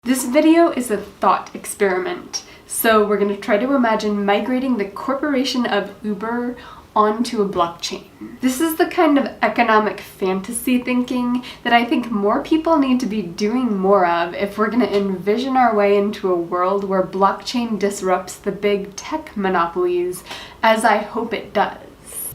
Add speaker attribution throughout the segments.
Speaker 1: This video is a thought experiment, so we're going to try to imagine migrating the corporation of Uber onto a blockchain. This is the kind of economic fantasy thinking that I think more people need to be doing more of if we're going to envision our way into a world where blockchain disrupts the big tech monopolies, as I hope it does.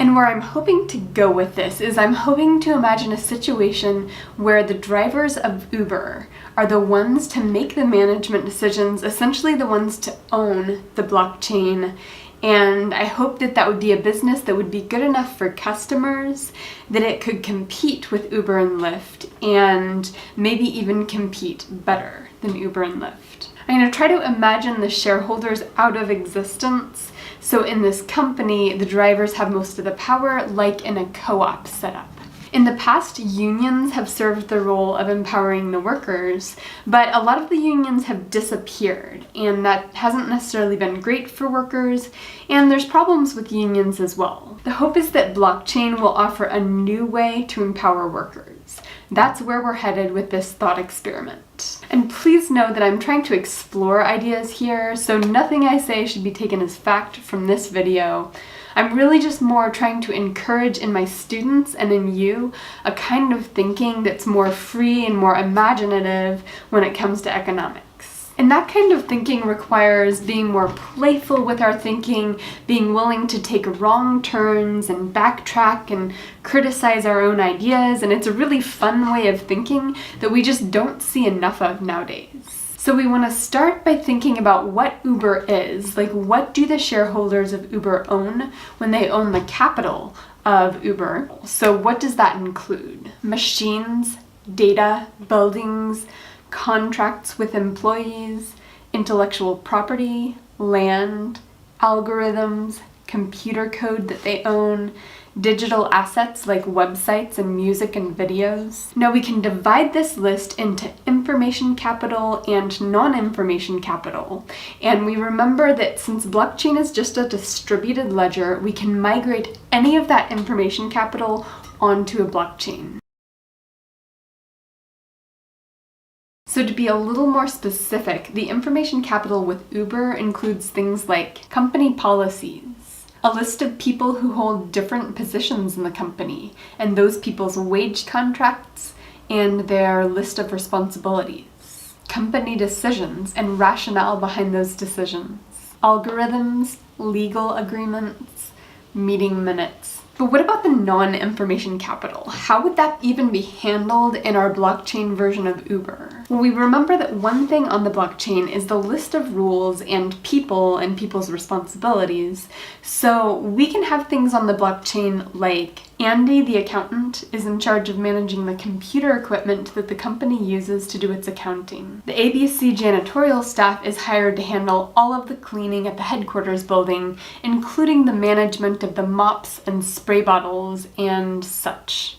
Speaker 1: And where I'm hoping to go with this is I'm hoping to imagine a situation where the drivers of Uber are the ones to make the management decisions, essentially the ones to own the blockchain. And I hope that that would be a business that would be good enough for customers, that it could compete with Uber and Lyft, and maybe even compete better than Uber and Lyft. I'm going to try to imagine the shareholders out of existence. So in this company, the drivers have most of the power, like in a co-op setup. In the past, unions have served the role of empowering the workers, but a lot of the unions have disappeared, and that hasn't necessarily been great for workers, and there's problems with unions as well. The hope is that blockchain will offer a new way to empower workers. That's where we're headed with this thought experiment. And please know that I'm trying to explore ideas here, so nothing I say should be taken as fact from this video. I'm really just more trying to encourage in my students and in you a kind of thinking that's more free and more imaginative when it comes to economics. And that kind of thinking requires being more playful with our thinking, being willing to take wrong turns and backtrack and criticize our own ideas, and it's a really fun way of thinking that we just don't see enough of nowadays. So we want to start by thinking about what Uber is. Like, what do the shareholders of Uber own when they own the capital of Uber? So what does that include? Machines, data, buildings, contracts with employees, intellectual property, land, algorithms, computer code that they own, digital assets like websites and music and videos. Now we can divide this list into information capital and non-information capital. And we remember that since blockchain is just a distributed ledger, we can migrate any of that information capital onto a blockchain. So to be a little more specific, the information capital with Uber includes things like company policies, a list of people who hold different positions in the company, and those people's wage contracts and their list of responsibilities, company decisions and rationale behind those decisions, algorithms, legal agreements, meeting minutes. But what about the non-information capital? How would that even be handled in our blockchain version of Uber? Well, we remember that one thing on the blockchain is the list of rules and people's responsibilities. So we can have things on the blockchain like Andy, the accountant, is in charge of managing the computer equipment that the company uses to do its accounting. The ABC janitorial staff is hired to handle all of the cleaning at the headquarters building, including the management of the mops and spray bottles and such.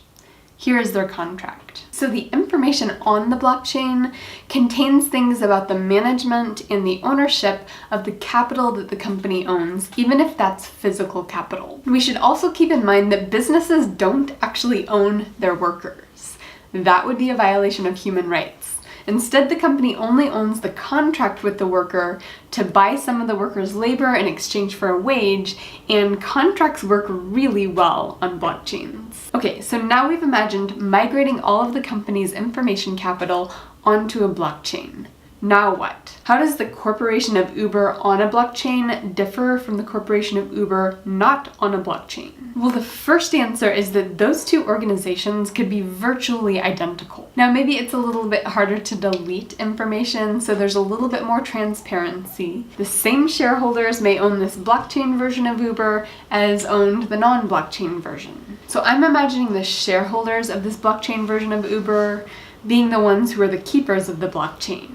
Speaker 1: Here is their contract. So the information on the blockchain contains things about the management and the ownership of the capital that the company owns, even if that's physical capital. We should also keep in mind that businesses don't actually own their workers. That would be a violation of human rights. Instead, the company only owns the contract with the worker to buy some of the worker's labor in exchange for a wage, and contracts work really well on blockchains. Okay, so now we've imagined migrating all of the company's information capital onto a blockchain. Now what? How does the corporation of Uber on a blockchain differ from the corporation of Uber not on a blockchain? Well, the first answer is that those two organizations could be virtually identical. Now, maybe it's a little bit harder to delete information, so there's a little bit more transparency. The same shareholders may own this blockchain version of Uber as owned the non-blockchain version. So I'm imagining the shareholders of this blockchain version of Uber being the ones who are the keepers of the blockchain.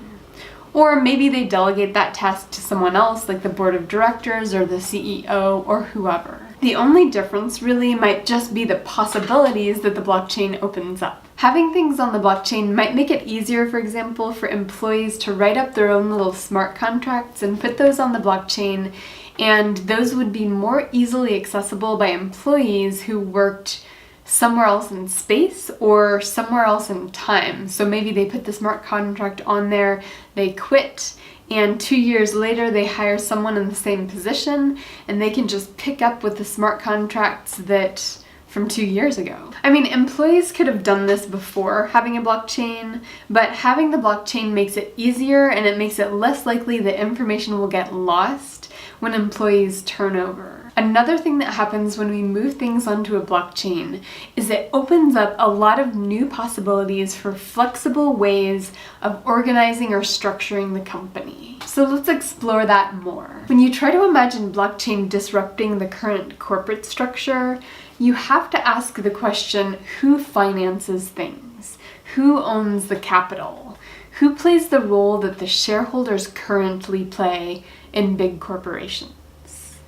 Speaker 1: Or maybe they delegate that task to someone else, like the board of directors or the CEO or whoever. The only difference really might just be the possibilities that the blockchain opens up. Having things on the blockchain might make it easier, for example, for employees to write up their own little smart contracts and put those on the blockchain, and those would be more easily accessible by employees who worked somewhere else in space or somewhere else in time. So maybe they put the smart contract on there, they quit, and 2 years later they hire someone in the same position, and they can just pick up with the smart contracts that from 2 years ago. I mean, employees could have done this before having a blockchain, but having the blockchain makes it easier, and it makes it less likely that information will get lost when employees turn over. Another thing that happens when we move things onto a blockchain is it opens up a lot of new possibilities for flexible ways of organizing or structuring the company. So let's explore that more. When you try to imagine blockchain disrupting the current corporate structure, you have to ask the question, who finances things? Who owns the capital? Who plays the role that the shareholders currently play in big corporations?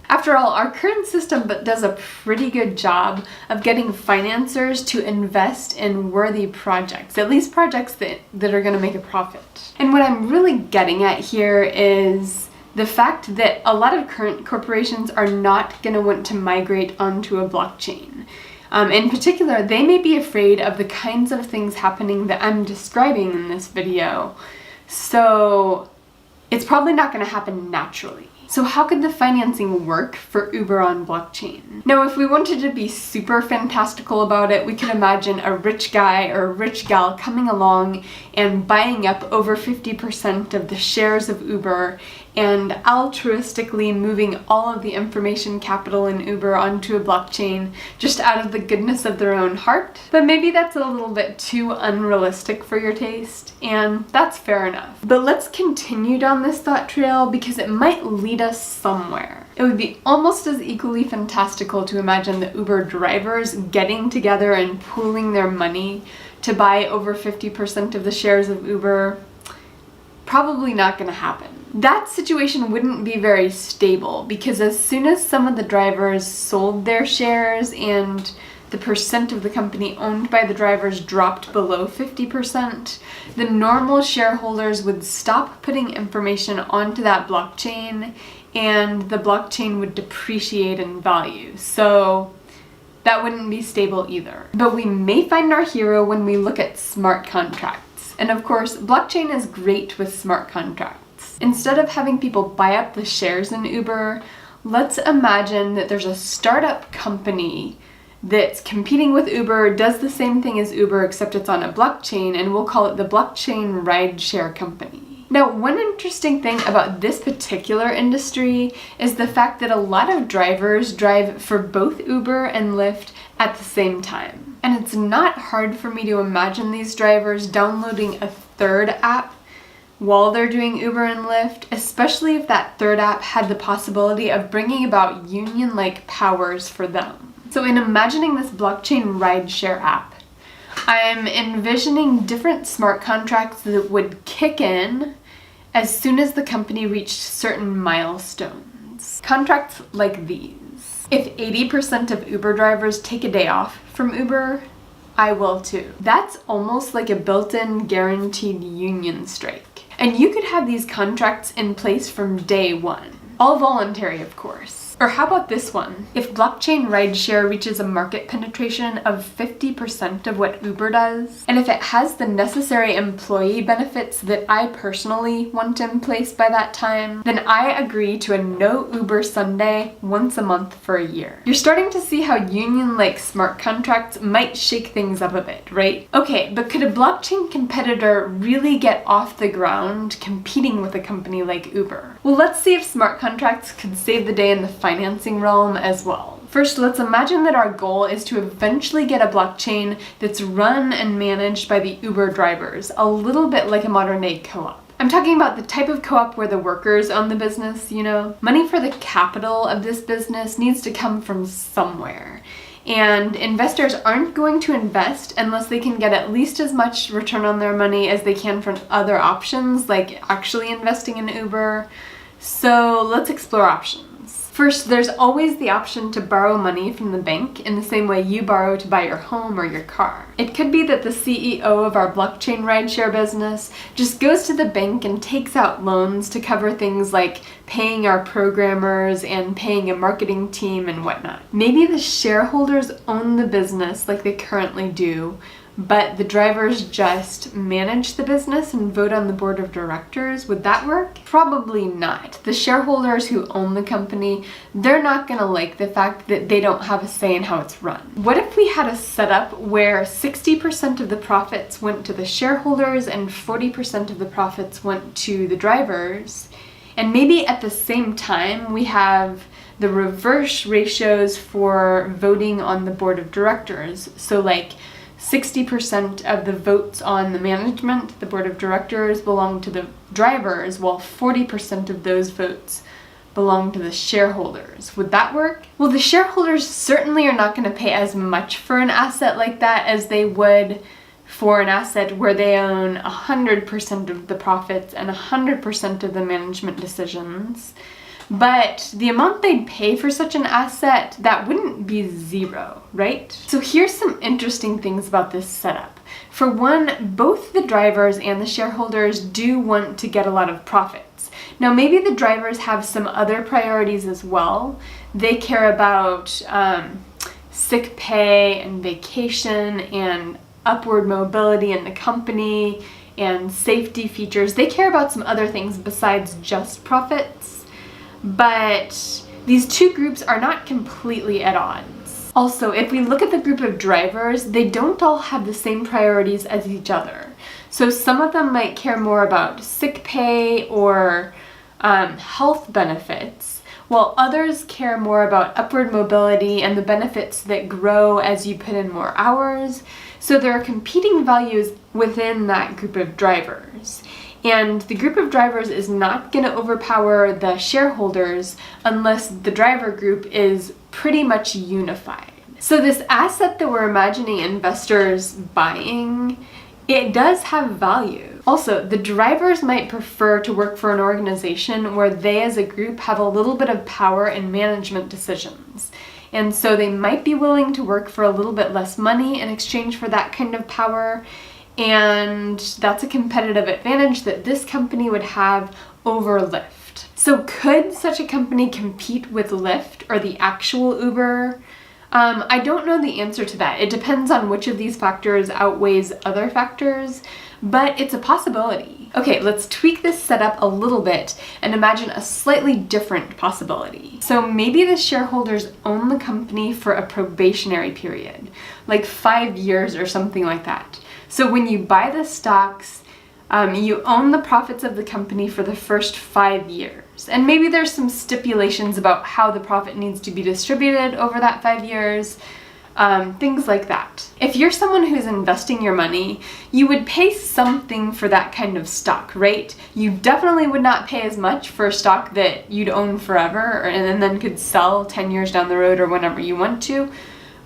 Speaker 1: After all, our current system does a pretty good job of getting financiers to invest in worthy projects, at least projects that are going to make a profit. And what I'm really getting at here is the fact that a lot of current corporations are not going to want to migrate onto a blockchain. In particular, they may be afraid of the kinds of things happening that I'm describing in this video. So it's probably not going to happen naturally. So how could the financing work for Uber on blockchain? Now, if we wanted to be super fantastical about it, we could imagine a rich guy or a rich gal coming along and buying up over 50% of the shares of Uber and altruistically moving all of the information capital in Uber onto a blockchain just out of the goodness of their own heart. But maybe that's a little bit too unrealistic for your taste, and that's fair enough. But let's continue down this thought trail because it might lead us somewhere. It would be almost as equally fantastical to imagine the Uber drivers getting together and pooling their money to buy over 50% of the shares of Uber. Probably not going to happen. That situation wouldn't be very stable because as soon as some of the drivers sold their shares and the percent of the company owned by the drivers dropped below 50%, the normal shareholders would stop putting information onto that blockchain and the blockchain would depreciate in value. So that wouldn't be stable either. But we may find our hero when we look at smart contracts. And of course, blockchain is great with smart contracts. Instead of having people buy up the shares in Uber, let's imagine that there's a startup company that's competing with Uber, does the same thing as Uber except it's on a blockchain, and we'll call it the blockchain rideshare company. Now, one interesting thing about this particular industry is the fact that a lot of drivers drive for both Uber and Lyft at the same time. And it's not hard for me to imagine these drivers downloading a third app while they're doing Uber and Lyft, especially if that third app had the possibility of bringing about union-like powers for them. So in imagining this blockchain rideshare app, I'm envisioning different smart contracts that would kick in as soon as the company reached certain milestones. Contracts like these. If 80% of Uber drivers take a day off from Uber, I will too. That's almost like a built-in guaranteed union strike. And you could have these contracts in place from day one. All voluntary, of course. Or how about this one? If blockchain rideshare reaches a market penetration of 50% of what Uber does, and if it has the necessary employee benefits that I personally want in place by that time, then I agree to a no Uber Sunday once a month for a year. You're starting to see how union-like smart contracts might shake things up a bit, right? Okay, but could a blockchain competitor really get off the ground competing with a company like Uber? Well, let's see if smart contracts could save the day in the financing realm as well. First, let's imagine that our goal is to eventually get a blockchain that's run and managed by the Uber drivers, a little bit like a modern-day co-op. I'm talking about the type of co-op where the workers own the business, you know? Money for the capital of this business needs to come from somewhere. And investors aren't going to invest unless they can get at least as much return on their money as they can from other options, like actually investing in Uber. So let's explore options. First, there's always the option to borrow money from the bank in the same way you borrow to buy your home or your car. It could be that the CEO of our blockchain rideshare business just goes to the bank and takes out loans to cover things like paying our programmers and paying a marketing team and whatnot. Maybe the shareholders own the business like they currently do, but the drivers just manage the business and vote on the board of directors. Would that work? Probably not. The shareholders who own the company, they're not gonna like the fact that they don't have a say in how it's run. What if we had a setup where 60% of the profits went to the shareholders and 40% of the profits went to the drivers? And maybe at the same time we have the reverse ratios for voting on the board of directors. So like 60% of the votes on the management, the board of directors, belong to the drivers, while 40% of those votes belong to the shareholders. Would that work? Well, the shareholders certainly are not going to pay as much for an asset like that as they would for an asset where they own 100% of the profits and 100% of the management decisions. But the amount they'd pay for such an asset, that wouldn't be zero, right? So here's some interesting things about this setup. For one, both the drivers and the shareholders do want to get a lot of profits. Now maybe the drivers have some other priorities as well. They care about sick pay and vacation and upward mobility in the company and safety features. They care about some other things besides just profits. But these two groups are not completely at odds. Also, if we look at the group of drivers, they don't all have the same priorities as each other. So some of them might care more about sick pay or health benefits, while others care more about upward mobility and the benefits that grow as you put in more hours. So there are competing values within that group of drivers. And the group of drivers is not going to overpower the shareholders unless the driver group is pretty much unified. So this asset that we're imagining investors buying, it does have value. Also, the drivers might prefer to work for an organization where they as a group have a little bit of power in management decisions. And so they might be willing to work for a little bit less money in exchange for that kind of power. And that's a competitive advantage that this company would have over Lyft. So could such a company compete with Lyft or the actual Uber? I don't know the answer to that. It depends on which of these factors outweighs other factors, but it's a possibility. Okay, let's tweak this setup a little bit and imagine a slightly different possibility. So maybe the shareholders own the company for a probationary period, like 5 years or something like that. So when you buy the stocks, you own the profits of the company for the first 5 years. And maybe there's some stipulations about how the profit needs to be distributed over that 5 years, things like that. If you're someone who's investing your money, you would pay something for that kind of stock, right? You definitely would not pay as much for a stock that you'd own forever and then could sell 10 years down the road or whenever you want to.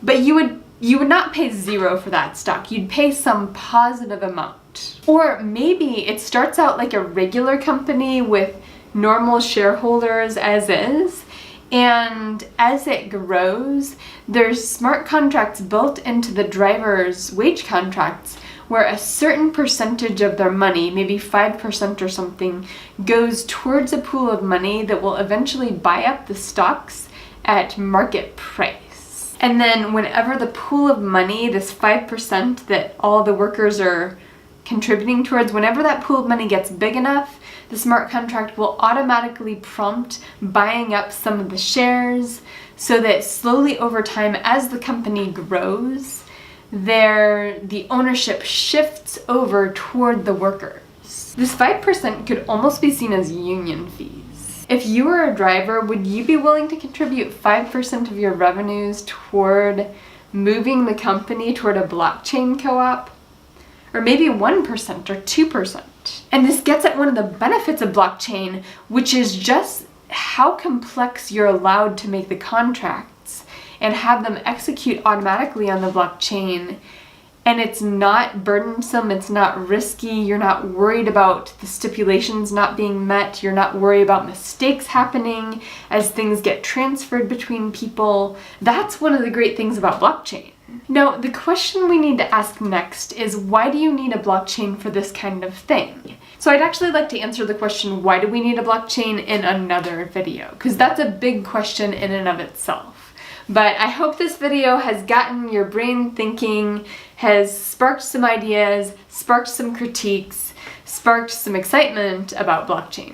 Speaker 1: But you would not pay zero for that stock. You'd pay some positive amount. Or maybe it starts out like a regular company with normal shareholders as is, and as it grows, there's smart contracts built into the drivers' wage contracts where a certain percentage of their money, maybe 5% or something, goes towards a pool of money that will eventually buy up the stocks at market price. And then whenever the pool of money, this 5% that all the workers are contributing towards, whenever that pool of money gets big enough, the smart contract will automatically prompt buying up some of the shares so that slowly over time, as the company grows, the ownership shifts over toward the workers. This 5% could almost be seen as union fees. If you were a driver, would you be willing to contribute 5% of your revenues toward moving the company toward a blockchain co-op? Or maybe 1% or 2%. And this gets at one of the benefits of blockchain, which is just how complex you're allowed to make the contracts and have them execute automatically on the blockchain and it's not burdensome, it's not risky, you're not worried about the stipulations not being met, you're not worried about mistakes happening as things get transferred between people. That's one of the great things about blockchain. Now, the question we need to ask next is, why do you need a blockchain for this kind of thing? So I'd actually like to answer the question, why do we need a blockchain, in another video, because that's a big question in and of itself. But I hope this video has gotten your brain thinking, has sparked some ideas, sparked some critiques, sparked some excitement about blockchain.